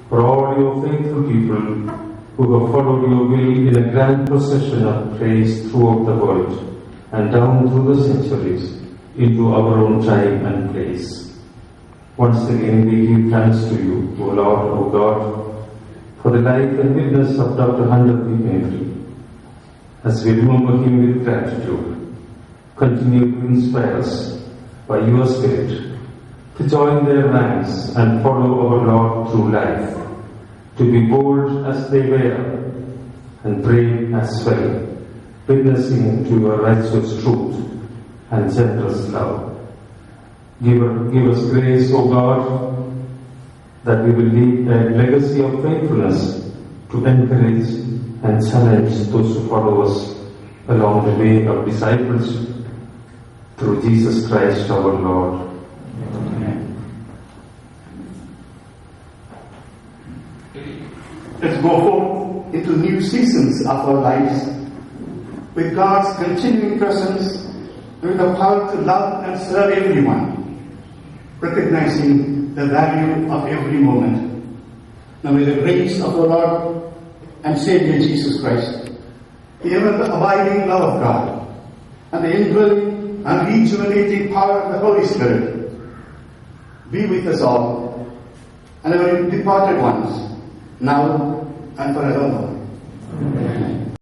for all your faithful people who have followed your will in a grand procession of praise throughout the world and down through the centuries into our own time and place. Once again we give thanks to you, O Lord, O God, for the life and witness of Dr. Hunter B. Mabry. As we remember him with gratitude, continue to inspire us by your Spirit to join their ranks and follow our Lord through life, to be bold as they were and brave as well, witnessing to your righteous truth and generous love. Give us grace, O God, that we will leave a legacy of faithfulness to encourage and challenge those who follow us along the way of discipleship through Jesus Christ our Lord. Amen. Let's go forth into new seasons of our lives with God's continuing presence and with the power to love and serve everyone, recognizing the value of every moment. Now may the grace of our Lord and Savior Jesus Christ, the ever-abiding love of God, and the indwelling and rejuvenating power of the Holy Spirit be with us all and our departed ones, now and forevermore. Amen.